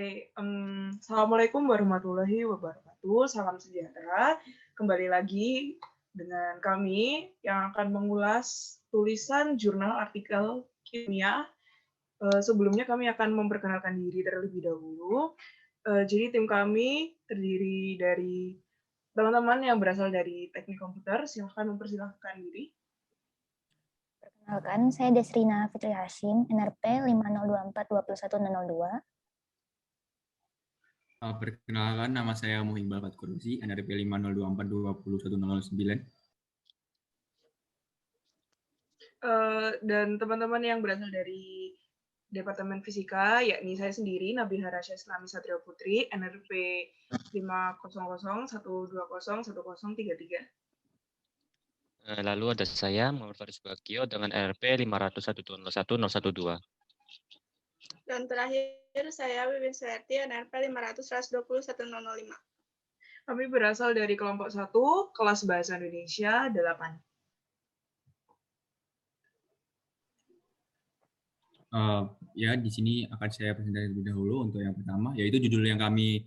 Assalamualaikum warahmatullahi wabarakatuh. Salam sejahtera. Kembali lagi dengan kami yang akan mengulas tulisan jurnal artikel kimia. Sebelumnya kami akan memperkenalkan diri terlebih dahulu. Jadi tim kami terdiri dari teman-teman yang berasal dari teknik komputer. Silahkan mempersilahkan diri. Perkenalkan, saya Desrina Fitri Hashim, NRP 502421202. Perkenalkan, nama saya Muhimbal Fatkurusi, NRP 502420109. Dan teman-teman yang berasal dari Departemen Fisika, yakni saya sendiri, Nabila Rasya Islami Satria Putri, NRP 50012011033. Lalu ada saya, Muhammad Faris Bagio, dengan NRP 50011011012. Dan terakhir, saya Wiwin Suherti, NRP 500-120-1005. Kami berasal dari kelompok 1, kelas Bahasa Indonesia 8. Ya, di sini akan saya presentasi terlebih dahulu untuk yang pertama, yaitu judul yang kami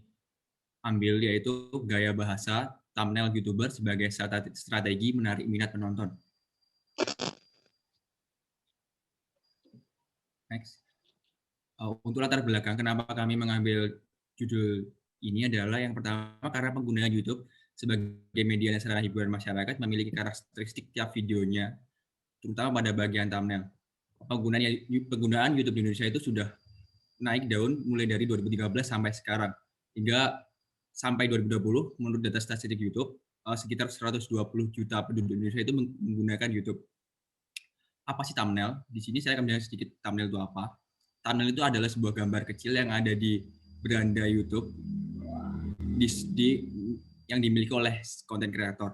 ambil yaitu Gaya Bahasa Thumbnail YouTuber sebagai strategi menarik minat penonton. Next. Untuk latar belakang kenapa kami mengambil judul ini adalah yang pertama karena pengguna YouTube sebagai media dan sarana hiburan masyarakat memiliki karakteristik tiap videonya, terutama pada bagian thumbnail. Penggunaan YouTube di Indonesia itu sudah naik daun mulai dari 2013 sampai sekarang. Hingga sampai 2020, menurut data statistik YouTube, sekitar 120 juta penduduk Indonesia itu menggunakan YouTube. Apa sih thumbnail? Di sini saya akan menjelaskan sedikit thumbnail itu apa. Thumbnail itu adalah sebuah gambar kecil yang ada di beranda YouTube yang dimiliki oleh konten kreator.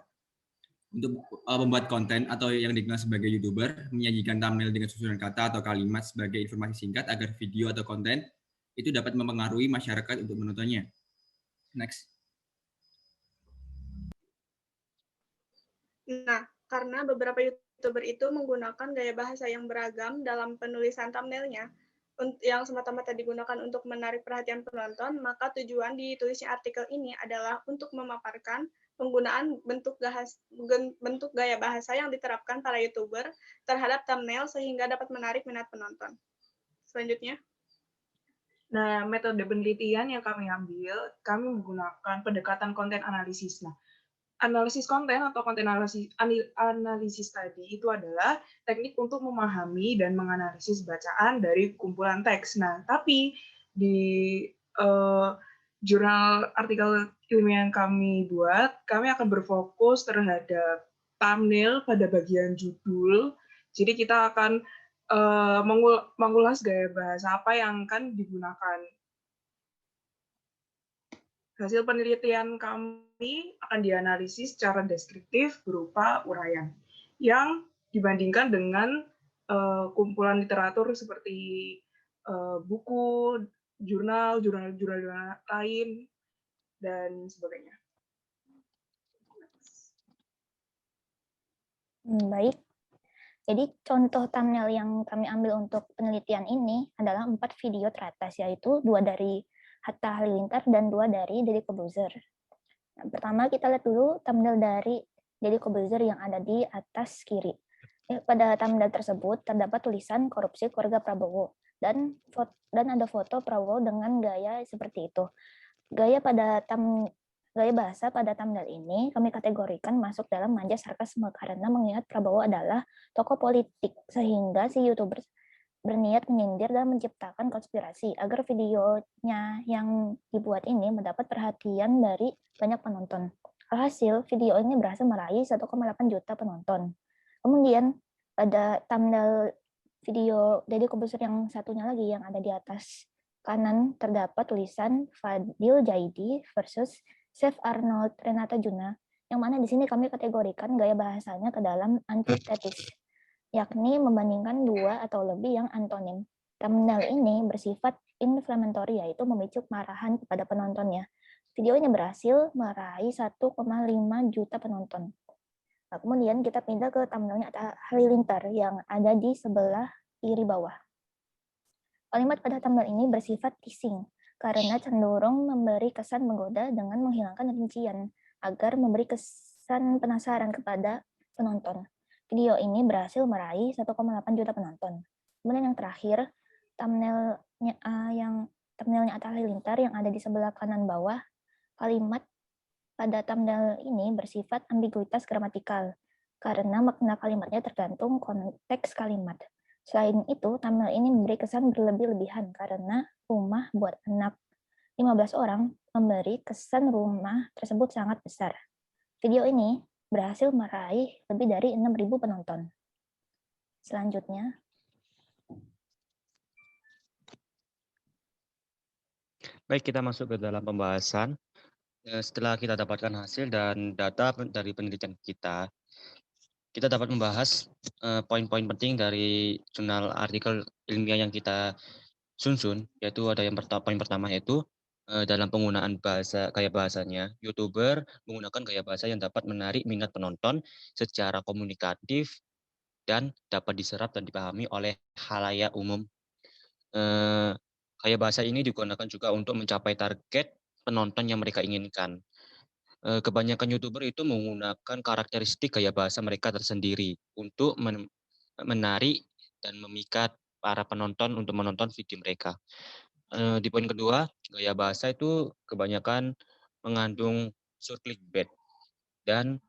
Untuk membuat konten atau yang dikenal sebagai YouTuber, menyajikan thumbnail dengan susunan kata atau kalimat sebagai informasi singkat agar video atau konten itu dapat mempengaruhi masyarakat untuk menontonnya. Next. Nah, karena beberapa YouTuber itu menggunakan gaya bahasa yang beragam dalam penulisan thumbnailnya, yang semata-mata digunakan untuk menarik perhatian penonton, maka tujuan ditulisnya artikel ini adalah untuk memaparkan penggunaan bentuk gaya bahasa yang diterapkan para YouTuber terhadap thumbnail sehingga dapat menarik minat penonton. Selanjutnya. Nah, metode penelitian yang kami ambil, kami menggunakan pendekatan konten analisis. Nah, analisis konten atau konten analisis tadi itu adalah teknik untuk memahami dan menganalisis bacaan dari kumpulan teks. Nah, tapi di jurnal artikel ilmiah yang kami buat, kami akan berfokus terhadap thumbnail pada bagian judul. Jadi kita akan mengulas gaya bahasa apa yang akan digunakan. Hasil penelitian kami akan dianalisis secara deskriptif berupa uraian yang dibandingkan dengan kumpulan literatur seperti buku, jurnal lain, dan sebagainya. Baik, jadi contoh thumbnail yang kami ambil untuk penelitian ini adalah 4 video teratas, yaitu 2 dari Hatta Halilintar dan 2 dari Deddy Corbuzier. Nah, pertama kita lihat dulu thumbnail dari Deddy Corbuzier yang ada di atas kiri. Pada thumbnail tersebut terdapat tulisan korupsi keluarga Prabowo dan ada foto Prabowo dengan gaya seperti itu. Gaya bahasa pada thumbnail ini kami kategorikan masuk dalam manja sarkasme karena mengingat Prabowo adalah tokoh politik sehingga si YouTuber berniat menyindir dan menciptakan konspirasi agar videonya yang dibuat ini mendapat perhatian dari banyak penonton. Alhasil, video ini berhasil meraih 1,8 juta penonton. Kemudian, pada thumbnail video Deddy Corbuzier yang satunya lagi yang ada di atas kanan terdapat tulisan Fadil Jaidi versus Chef Arnold Renata Juna, yang mana di sini kami kategorikan gaya bahasanya ke dalam antitesis, yakni membandingkan 2 atau lebih yang antonim. Thumbnail ini bersifat inflammatory, yaitu memicu kemarahan kepada penontonnya. Video ini berhasil meraih 1,5 juta penonton. Nah, kemudian kita pindah ke thumbnailnya ada Halilintar yang ada di sebelah kiri bawah. Kalimat pada thumbnail ini bersifat teasing, karena cenderung memberi kesan menggoda dengan menghilangkan rincian agar memberi kesan penasaran kepada penonton. Video ini berhasil meraih 1,8 juta penonton. Kemudian yang terakhir, thumbnailnya Atta Halilintar yang ada di sebelah kanan bawah. Kalimat pada thumbnail ini bersifat ambiguitas gramatikal karena makna kalimatnya tergantung konteks kalimat. Selain itu, thumbnail ini memberi kesan berlebih-lebihan karena rumah buat anak 15 orang memberi kesan rumah tersebut sangat besar. Video ini berhasil meraih lebih dari 6.000 penonton. Selanjutnya, Baik, kita masuk ke dalam pembahasan. Setelah kita dapatkan hasil dan data dari penelitian kita dapat membahas poin-poin penting dari jurnal artikel ilmiah yang kita susun, yaitu ada poin pertama yaitu dalam penggunaan gaya bahasanya, YouTuber menggunakan gaya bahasa yang dapat menarik minat penonton secara komunikatif dan dapat diserap dan dipahami oleh khalayak umum. Gaya bahasa ini digunakan juga untuk mencapai target penonton yang mereka inginkan. Kebanyakan YouTuber itu menggunakan karakteristik gaya bahasa mereka tersendiri untuk menarik dan memikat para penonton untuk menonton video mereka. Di poin kedua, gaya bahasa itu kebanyakan mengandung unsur clickbait dan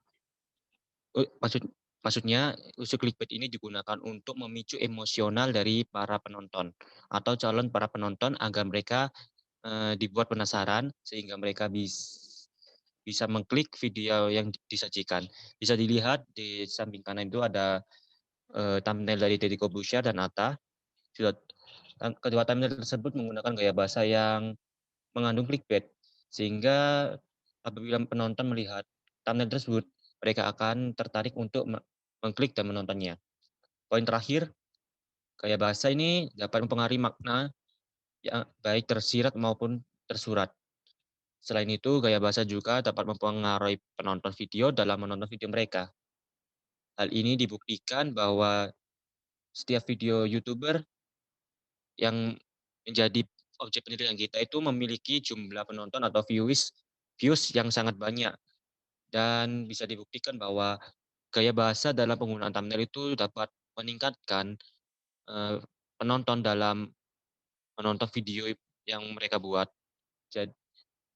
maksudnya unsur clickbait ini digunakan untuk memicu emosional dari para penonton atau calon para penonton agar mereka dibuat penasaran sehingga mereka bisa mengklik video yang disajikan. Bisa dilihat di samping kanan itu ada thumbnail dari Deddy Corbuzier dan Atta. Kedua thumbnail tersebut menggunakan gaya bahasa yang mengandung clickbait, sehingga apabila penonton melihat thumbnail tersebut, mereka akan tertarik untuk mengklik dan menontonnya. Poin terakhir, gaya bahasa ini dapat mempengaruhi makna yang baik tersirat maupun tersurat. Selain itu, gaya bahasa juga dapat mempengaruhi penonton video dalam menonton video mereka. Hal ini dibuktikan bahwa setiap video YouTuber yang menjadi objek penelitian kita itu memiliki jumlah penonton atau views yang sangat banyak. Dan bisa dibuktikan bahwa gaya bahasa dalam penggunaan thumbnail itu dapat meningkatkan penonton dalam menonton video yang mereka buat. Jadi,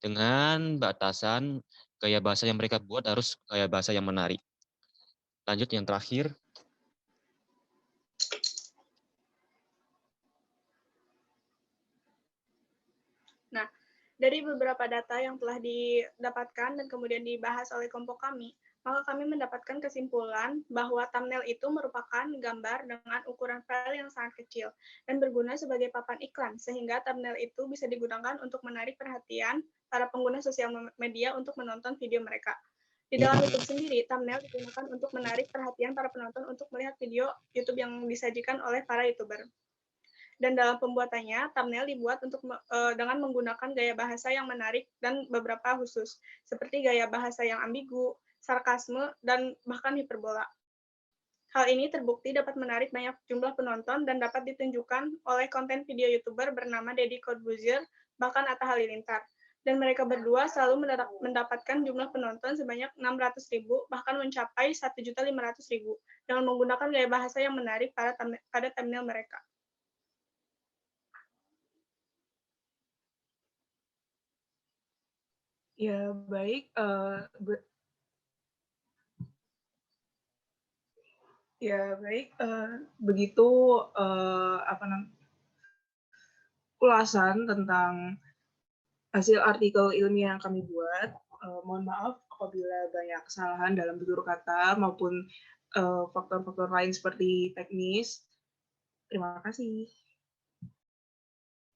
dengan batasan gaya bahasa yang mereka buat harus gaya bahasa yang menarik. Lanjut yang terakhir. Nah, dari beberapa data yang telah didapatkan dan kemudian dibahas oleh kelompok kami, maka kami mendapatkan kesimpulan bahwa thumbnail itu merupakan gambar dengan ukuran file yang sangat kecil dan berguna sebagai papan iklan, sehingga thumbnail itu bisa digunakan untuk menarik perhatian para pengguna sosial media untuk menonton video mereka. Di dalam YouTube sendiri, thumbnail digunakan untuk menarik perhatian para penonton untuk melihat video YouTube yang disajikan oleh para YouTuber. Dan dalam pembuatannya, thumbnail dibuat dengan menggunakan gaya bahasa yang menarik dan beberapa khusus, seperti gaya bahasa yang ambigu, sarkasme, dan bahkan hiperbola. Hal ini terbukti dapat menarik banyak jumlah penonton dan dapat ditunjukkan oleh konten video YouTuber bernama Deddy Corbuzier, bahkan Atta Halilintar. Dan mereka berdua selalu mendapatkan jumlah penonton sebanyak 600.000, bahkan mencapai 1.500.000, dengan menggunakan gaya bahasa yang menarik pada thumbnail mereka. Ya, baik. Begitu ulasan tentang hasil artikel ilmiah yang kami buat. Mohon maaf apabila banyak kesalahan dalam tutur kata maupun faktor-faktor lain seperti teknis. Terima kasih.